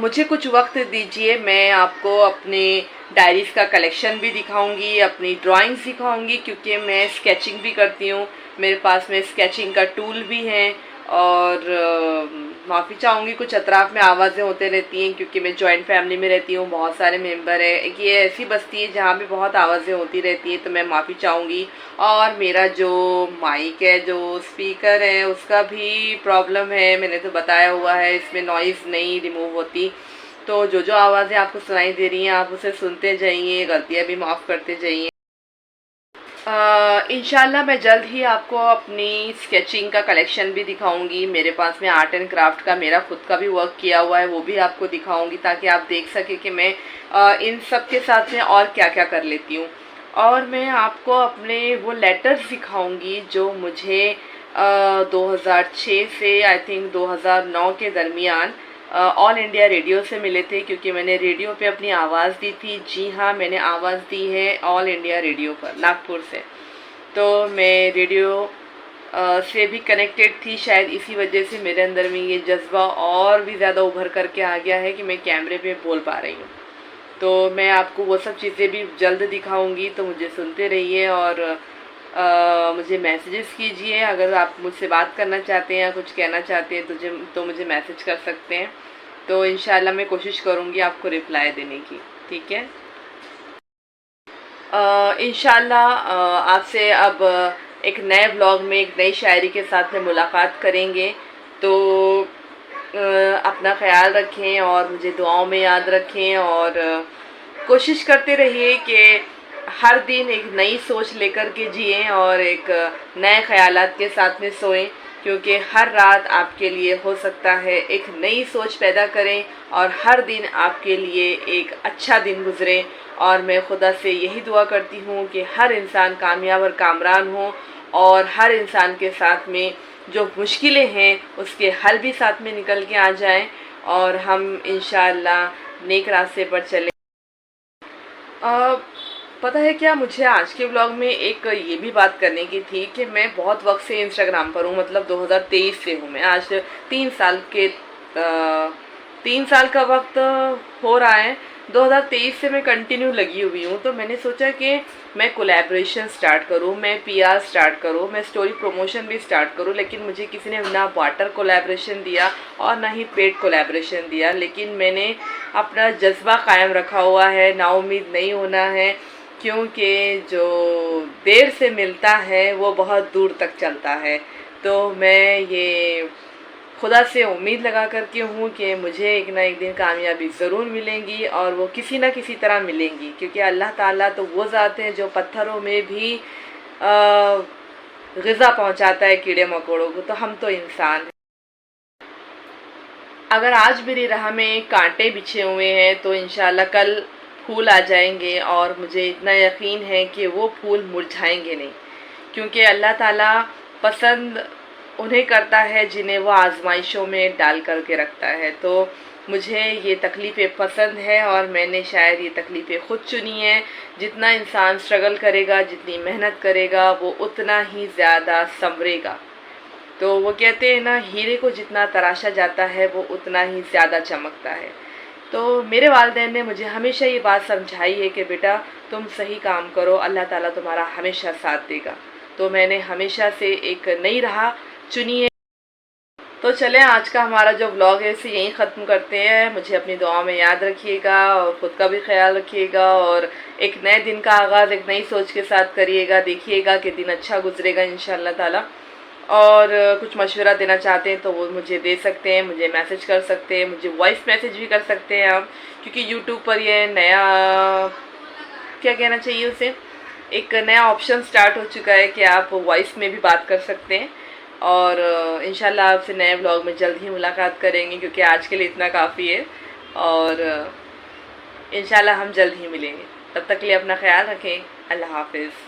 مجھے کچھ وقت دیجیے، میں آپ کو اپنے ڈائریز کا کلیکشن بھی دکھاؤں گی، اپنی ڈرائنگز دکھاؤں گی، کیونکہ میں اسکیچنگ بھی کرتی ہوں، میرے پاس میں اسکیچنگ کا ٹول بھی ہے۔ اور معافی چاہوں گی کچھ اطراف میں آوازیں ہوتے رہتی ہیں، کیونکہ میں جوائنٹ فیملی میں رہتی ہوں، بہت سارے ممبر ہیں، ایک یہ ایسی بستی ہے جہاں بھی بہت آوازیں ہوتی رہتی ہیں، تو میں معافی چاہوں گی۔ اور میرا جو مائک ہے، جو اسپیکر ہے، اس کا بھی پرابلم ہے، میں نے تو بتایا ہوا ہے، اس میں نوائز نہیں ریموو ہوتی، تو جو آوازیں آپ کو سنائی دے رہی ہیں آپ اسے سنتے جائیے، غلطیاں بھی معاف کرتے جائیے۔ انشاءاللہ میں جلد ہی آپ کو اپنی اسکیچنگ کا کلیکشن بھی دکھاؤں گی، میرے پاس میں آرٹ اینڈ کرافٹ کا میرا خود کا بھی ورک کیا ہوا ہے، وہ بھی آپ کو دکھاؤں گی، تاکہ آپ دیکھ سکیں کہ میں ان سب کے ساتھ میں اور کیا کیا کر لیتی ہوں۔ اور میں آپ کو اپنے وہ لیٹرز دکھاؤں گی جو مجھے 2006 سے آئی تھنک 2009 کے درمیان آل انڈیا ریڈیو سے ملے تھے، کیونکہ میں نے ریڈیو پہ اپنی آواز دی تھی۔ جی ہاں، میں نے آواز دی ہے آل انڈیا ریڈیو پر، ناگپور سے۔ تو میں ریڈیو سے بھی کنیکٹڈ تھی، شاید اسی وجہ سے میرے اندر میں یہ جذبہ اور بھی زیادہ ابھر کر کے آ گیا ہے کہ میں کیمرے پہ بول پا رہی ہوں۔ تو میں آپ کو وہ سب چیزیں بھی جلد دکھاؤں گی، تو مجھے سنتے رہیے اور مجھے میسیجز کیجئے، اگر آپ مجھ سے بات کرنا چاہتے ہیں یا کچھ کہنا چاہتے ہیں تو مجھے میسیج کر سکتے ہیں، تو انشاءاللہ میں کوشش کروں گی آپ کو رپلائی دینے کی، ٹھیک ہے؟ انشاءاللہ آپ سے اب ایک نئے ولاگ میں ایک نئی شاعری کے ساتھ میں ملاقات کریں گے، تو اپنا خیال رکھیں اور مجھے دعاؤں میں یاد رکھیں، اور کوشش کرتے رہیے کہ ہر دن ایک نئی سوچ لے کر کے جئیں اور ایک نئے خیالات کے ساتھ میں سوئیں، کیونکہ ہر رات آپ کے لیے ہو سکتا ہے ایک نئی سوچ پیدا کریں اور ہر دن آپ کے لیے ایک اچھا دن گزرے۔ اور میں خدا سے یہی دعا کرتی ہوں کہ ہر انسان کامیاب اور کامران ہو، اور ہر انسان کے ساتھ میں جو مشکلیں ہیں اس کے حل بھی ساتھ میں نکل کے آ جائیں، اور ہم انشاءاللہ نیک راستے پر چلیں۔ پتہ ہے کیا، مجھے آج کے ولاگ میں ایک یہ بھی بات کرنے کی تھی کہ میں بہت وقت سے انسٹاگرام پر ہوں، مطلب 2023 سے ہوں میں، آج 3 سال کا وقت ہو رہا ہے، 2023 سے میں کنٹینیو لگی ہوئی ہوں۔ تو میں نے سوچا کہ میں کولیبریشن سٹارٹ کروں، میں پی آر سٹارٹ کروں، میں سٹوری پروموشن بھی سٹارٹ کروں، لیکن مجھے کسی نے نہ واٹر کولیبریشن دیا اور نہ ہی پیڈ کولیبریشن دیا، لیکن میں نے اپنا جذبہ قائم رکھا ہوا ہے، نا امید نہیں ہونا ہے، کیونکہ جو دیر سے ملتا ہے وہ بہت دور تک چلتا ہے۔ تو میں یہ خدا سے امید لگا کر کے ہوں کہ مجھے ایک نہ ایک دن کامیابی ضرور ملیں گی، اور وہ کسی نہ کسی طرح ملیں گی، کیونکہ اللہ تعالیٰ تو وہ ذات ہے جو پتھروں میں بھی غذا پہنچاتا ہے کیڑے مکوڑوں کو، تو ہم تو انسان ہیں۔ اگر آج میری راہ میں کانٹے بچھے ہوئے ہیں تو انشاءاللہ کل پھول آ جائیں گے، اور مجھے اتنا یقین ہے کہ وہ پھول مرجھائیں گے نہیں، کیونکہ اللہ تعالیٰ پسند انہیں کرتا ہے جنہیں وہ آزمائشوں میں ڈال کر کے رکھتا ہے۔ تو مجھے یہ تکلیفیں پسند ہے، اور میں نے شاید یہ تکلیفیں خود چنی ہیں۔ جتنا انسان سٹرگل کرے گا، جتنی محنت کرے گا، وہ اتنا ہی زیادہ سنورے گا۔ تو وہ کہتے ہیں نا، ہیرے کو جتنا تراشا جاتا ہے وہ اتنا ہی زیادہ چمکتا ہے۔ تو میرے والدین نے مجھے ہمیشہ یہ بات سمجھائی ہے کہ بیٹا تم صحیح کام کرو، اللہ تعالیٰ تمہارا ہمیشہ ساتھ دے گا۔ تو میں نے ہمیشہ سے ایک نئی راہ چنی ہے۔ تو چلیں، آج کا ہمارا جو ولاگ ہے اسے یہیں ختم کرتے ہیں۔ مجھے اپنی دعاؤں میں یاد رکھیے گا، اور خود کا بھی خیال رکھیے گا، اور ایک نئے دن کا آغاز ایک نئی سوچ کے ساتھ کریے گا، دیکھیے گا کہ دن اچھا گزرے گا انشاءاللہ تعالیٰ۔ اور کچھ مشورہ دینا چاہتے ہیں تو وہ مجھے دے سکتے ہیں، مجھے میسج کر سکتے ہیں، مجھے وائس میسج بھی کر سکتے ہیں آپ، کیونکہ یوٹیوب پر یہ نیا کیا کہنا چاہیے اسے، ایک نیا آپشن سٹارٹ ہو چکا ہے کہ آپ وائس میں بھی بات کر سکتے ہیں۔ اور انشاءاللہ آپ سے نئے ولاگ میں جلد ہی ملاقات کریں گے، کیونکہ آج کے لیے اتنا کافی ہے، اور انشاءاللہ ہم جلد ہی ملیں گے۔ تب تک کے لیے اپنا خیال رکھیں۔ اللہ حافظ۔